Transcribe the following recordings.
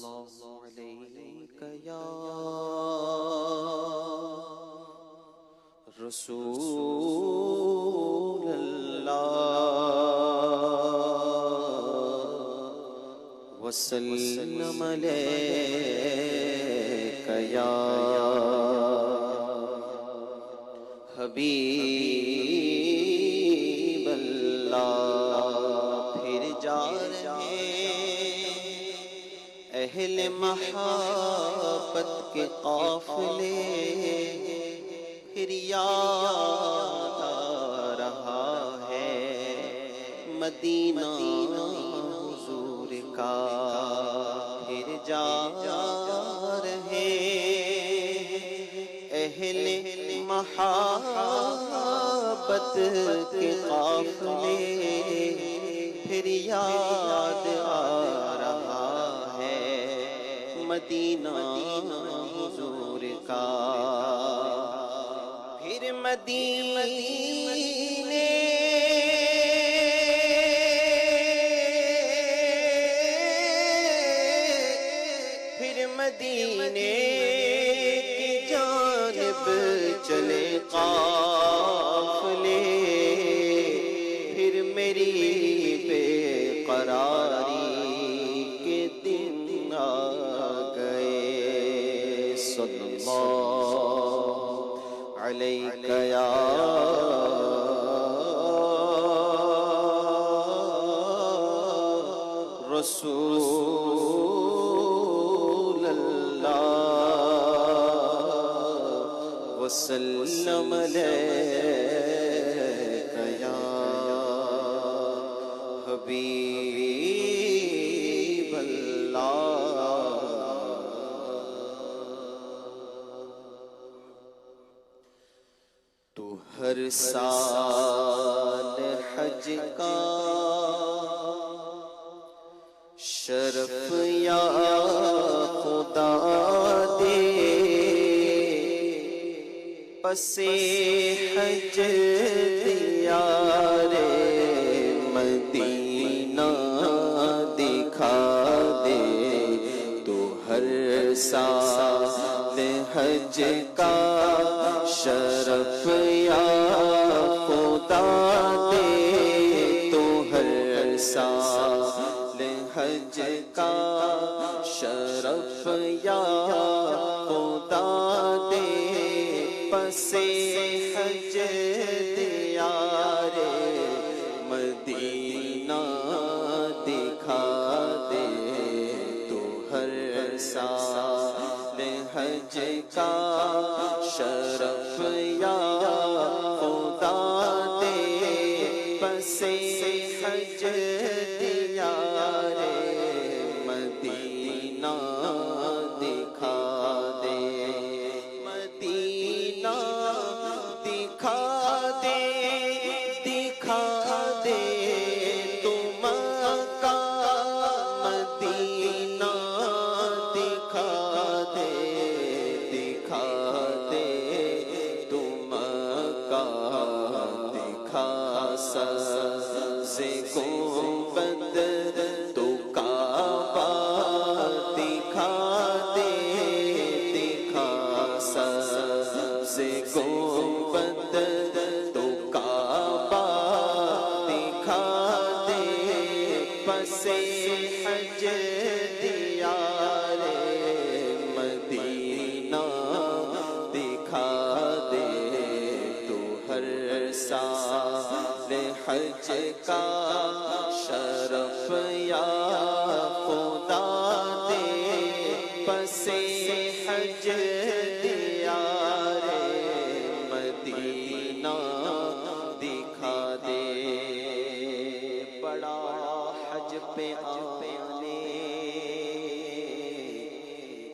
الله عليك يا رسول الله وسلم عليك يا حبیب اللہ. پھر جا رہے اہل محبت کے قافلے، پھر یاد آ رہا ہے مدینہ حضور کا. پھر جا رہے اہل محبت کے قافلے، پھر یاد آ رہا ہے مدینہ حضور کا. پھر مدینے کی جانب چلے قافلے، پھر میری بے قراری کے دن آ گئے. صلی اللہ علیک یا رسول اللہ وسلم علیک یا حبیب اللہ. تو ہر سال حج کا شرف یا خدا دے، پس حج دیار مدینہ دکھا دے. تو ہر سال حج کا شرف یا خدا دے، تو ہر سال حج کا شرف یا خدا دے، پس حج دیار مدینہ دکھا دے. تو ہر سال حج کا شرف یا خدا دے، پس حج دیار مدینہ دکھا دے. مدینہ دکھا دے، دکھا دے تم کا مدینہ دکھا دے، دکھا دے تم کا. دکھا سے گنبد تو کعبہ دکھا دے، دکھا سے گنبد تو کعبہ دکھا دے، پس حج دیار مدینہ دکھا دے. تو ہر سال حج کا شرف یا خدا دے، پس حج دیار مدینہ دکھا دے. بڑا حج پہ آنے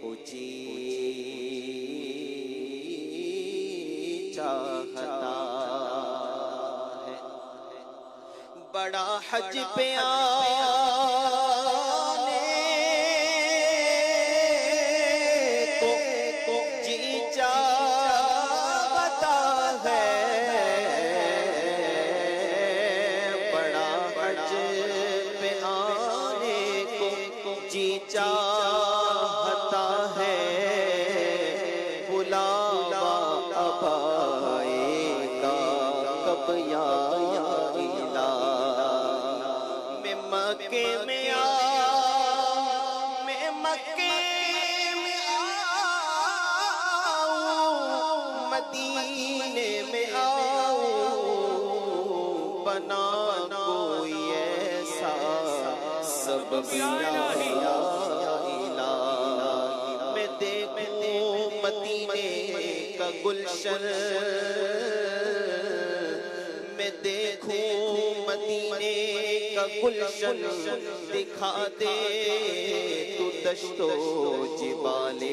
کو جی چاہتا ہے، بڑا حج پہ آنے کو جی چاہتا ہے. بڑا حج پہ آنے کو جی چاہتا چاہتا ہے بلاوا اب آئے گا کب یا الہ میں مکے میں مدینے میں آؤں بنا کوئی ایسا سبب یا الہ میں دیکھوں مدینے کا گلشن میں دیکھوں مدینے کا گلشن دکھا دے تو دشت و جبال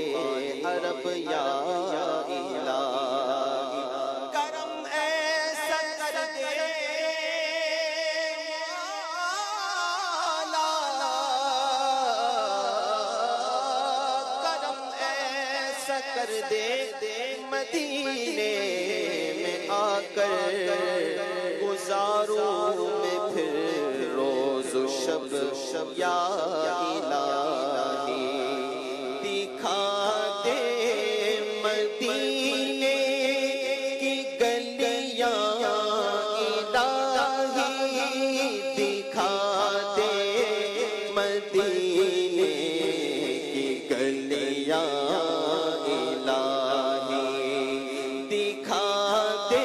عرب یا الہ کرم ایسا کر دے مولا کرم ایسا کر دے مدینے میں آ کر گزاروں میں پھر روز و شب یا الہی دکھا دے مدینے کی گلیاں الہی دکھا دے مدینے کی گلیاں الہی دکھا دے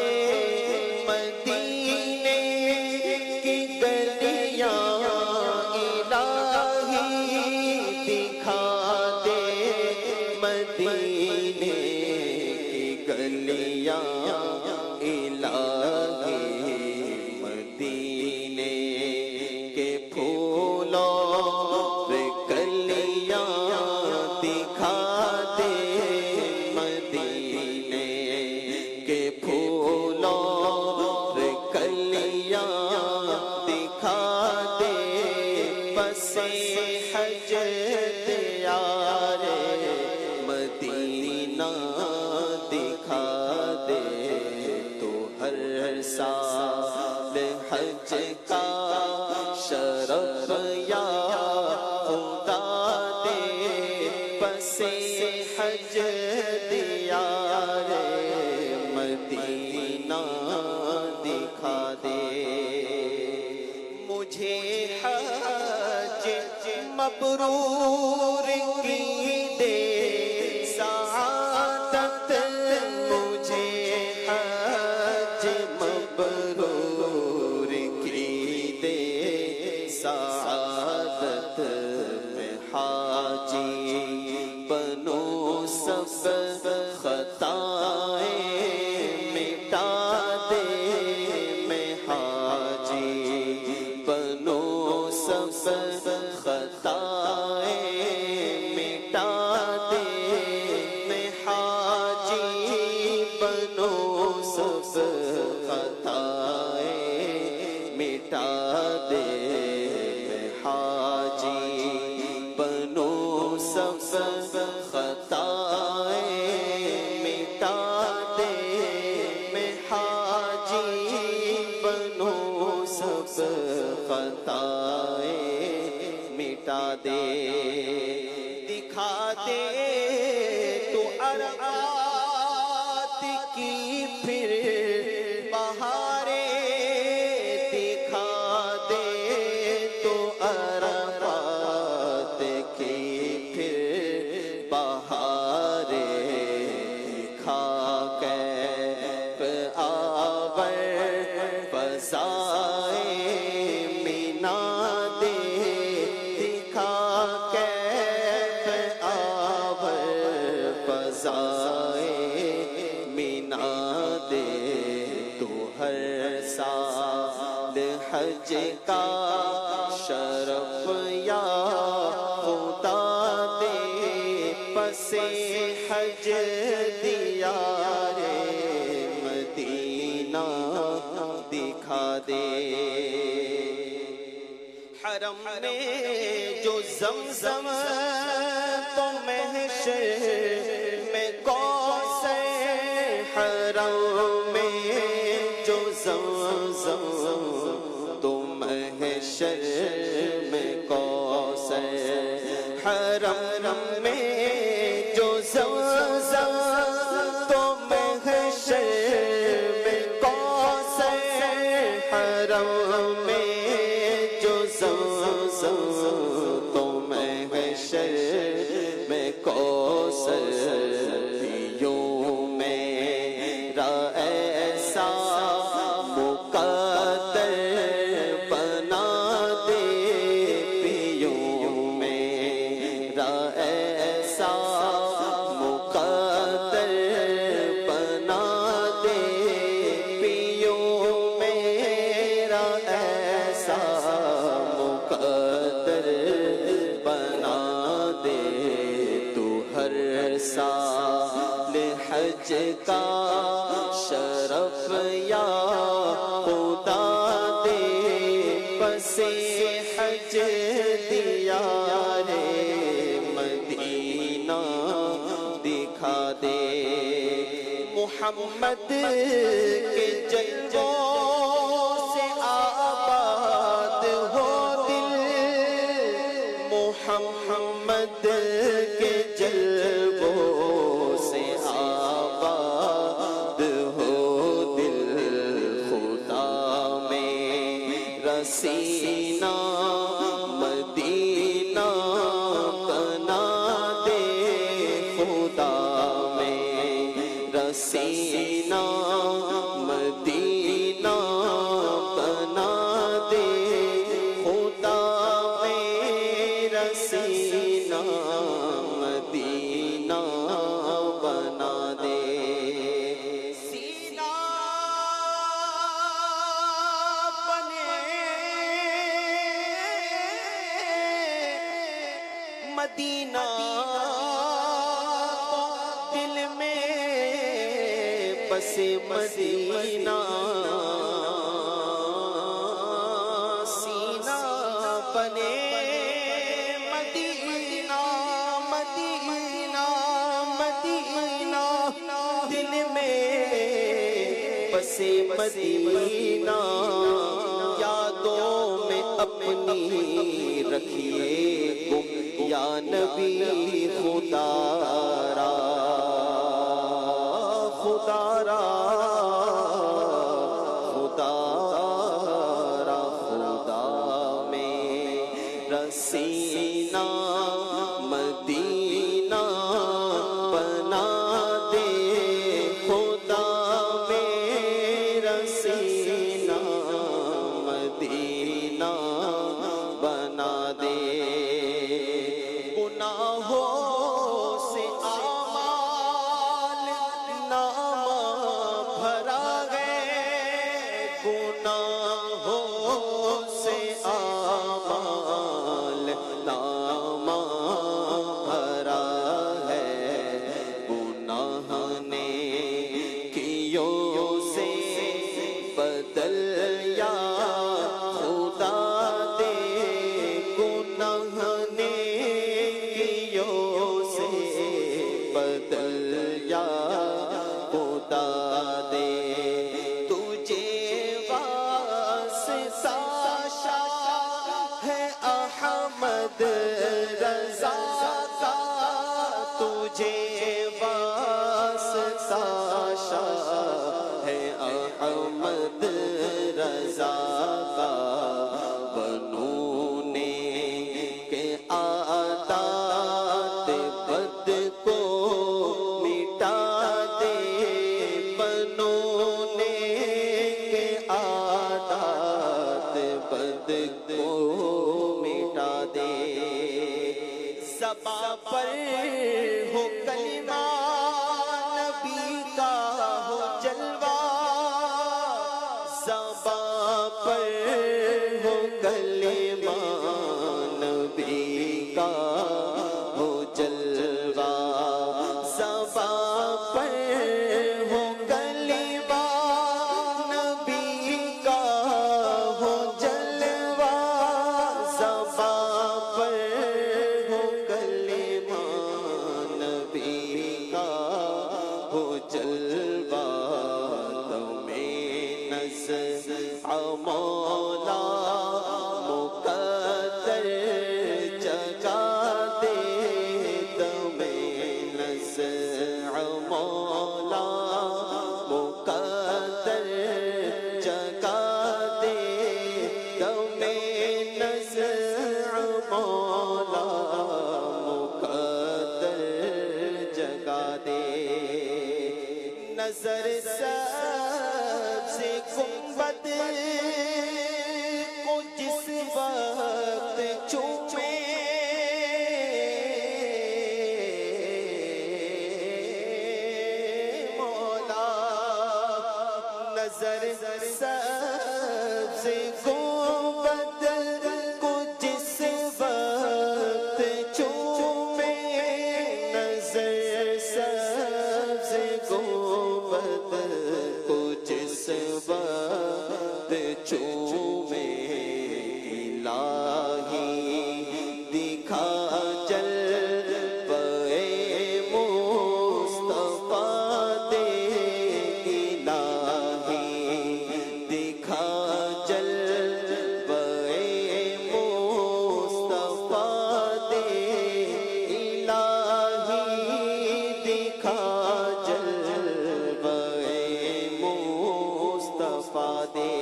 مدینے کی گلیاں الہی مدینے کے پھولوں پہ کلیاں دکھا دے مدینے کے پھولوں پہ کلیاں دکھا دے بس حج مدینہ دکھا دے تو ہر سال حج کا شرف یا خدا دے بس حج دیا رے مدینہ دکھا دے مجھے حج مبرور کی دے سعادت مجھے حج مبرور کی دے سعادت میں حاجی بنوں سب خطائیں مٹا دے میں حاجی بنوں سب خطائیں مٹا دے میں حاجی بنوں سب خطائیں مٹا دے میں حاجی بنوں سب خطائیں مٹا دے میں حاجی بنوں سب خطائیں مٹا دے دکھا دے تو عرفات کی پھر بہاریں دکھا دے تو عرفات کی پھر بہاریں دکھا کیف آور فضائیں مینا دے دکھا کیف آور فضائیں مینا دے تو ہر سال حج کا شرف یا خدا دے پس حج دیا رے مدینہ دکھا دے حرم میں جو زمزم تو محشر میں کوثر حرم میں جو زمزم تو محشر میں کوثر حرم حرم میں جو زمزم تو محشر میں کوثر، حرم میں جو زمزم تو محشر میں کوثر، پیوں میرا ایسا مقدر بنا دے، پیوں میرا ایسا مقدر بنا دے، پیوں میرا ایسا مقدر بنا دے، تو ہر سال حج کا شرف یا خدا دے، پس حج دیار مدینہ دکھا دے، محمد کے جلووں سے آباد ہو دل، محمد کے جلووں سے آباد ہو دل، خدا میرا سینہ مدینہ بنا دے، خدا میرا سینہ مدینہ بنا دے، خدا میرا سینہ مدینہ بنا دے، سینہ بنے مدینہ دل میں بس مدینہ، سینہ بنے مدینہ مدینہ مدینہ دل میں بس مدینہ، یادوں میں اپنی رکھیے گم یا نبی خدا را، خدا را خدا را، خدا میرا سینہ مدینہ بنا دے، خدا میرا سینہ مدینہ بنا دے، گناہوں سے اعمال نامہ بھرا ہے، گناہوں سے اعمال نامہ بھرا ہے، گناہ نے کیوں سے بدل یا خدا دے، گناہ نے کیوں سے بدل یا خدا دے، تجھے واسطہ ہے احمد رضا کا، تجھے واسطہ ہے احمد رضا کا، بنو نے کے عادات بد کو مٹا دے، بنو نے کے عادات بد کو مٹا دے، زباں پر ہو کلمہ نبی کا ہو جلوہ، زباں پر ہو کلمہ نبی کا ہو جلوہ، زباں پر ہو کلمہ نبی کا ہو جلوہ، زباں پر ہو کلمہ نبی کا نظر سبز گنبد کو جس وقت چومے مولا، نظر سبز گنبد کو جس وقت چومے، نظر سبز گنبد کو جس وقت چومے، الہی دکھا جلوے مصطفیٰ دے، الہی دکھا جلوے مصطفیٰ دے، الہی دکھا جلوے مصطفیٰ دے۔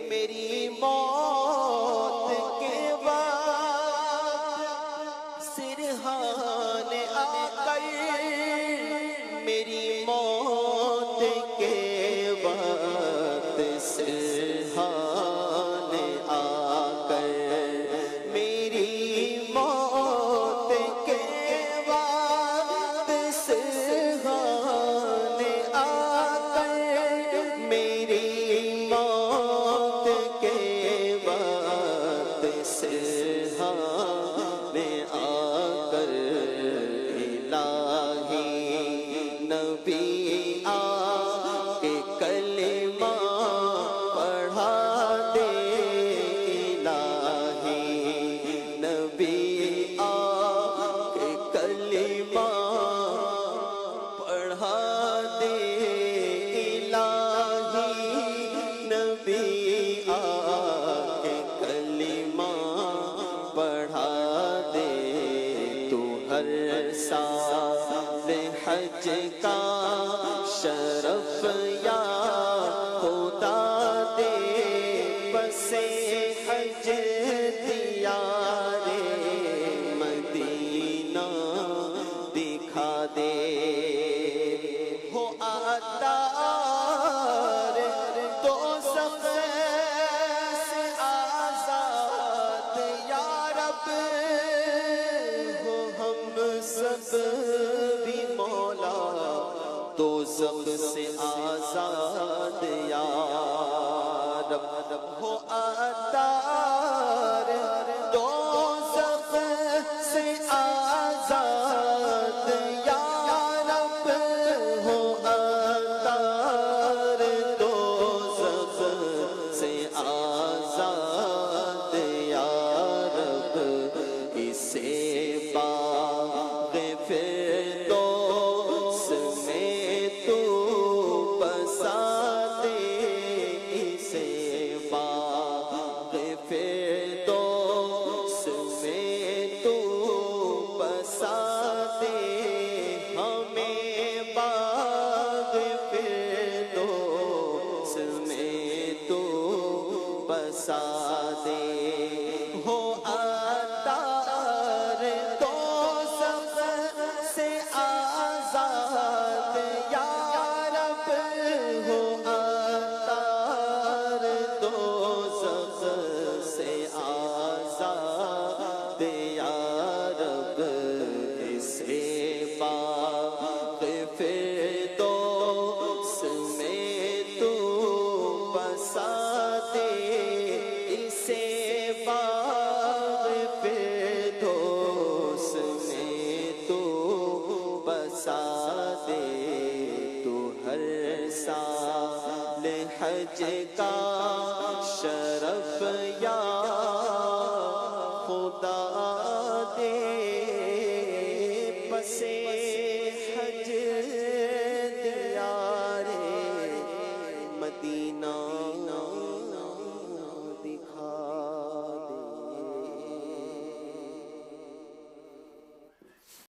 میری موت کے بعد سرحان آ کر، میری موت کے بعد سرحان آ کر، میری موت کے بعد سرحان آ کر، میری موت کے بعد سرحان آ کر، الہی نبی آ کے کلمہ پڑھا دے، الہی نبی آ کے کلمہ پڑھا دے، الہی نبی آ کے کلمہ پڑھا دے۔ تو ہر سال حج کا شرف یا خدا دے، بس حج دیار مدینہ دکھا دے، ہو عطار دوزخ سے آزاد یا رب، ہو ہم سب بھی مولا دوزخ سے آزاد یا رب، ہو عطار دوزخ سے آزاد یا رب، ہو عطار دوزخ سے آزاد یا رب، اسے باغ فردوس میں تو بسا دے، اسے باغ فردوس میں تو بسا دے، ہمیں باغ فردوس میں تو بسا دے، ہو عطار دوزخ سے آزاد یا رب، ہو عطار دوزخ سے آزاد یا رب، اسے باغ فردوس میں تو بسا دے، اسے باغ فردوس میں تو بسا دے۔ تو ہر سال حج کا شرف یا خدا دے، بسے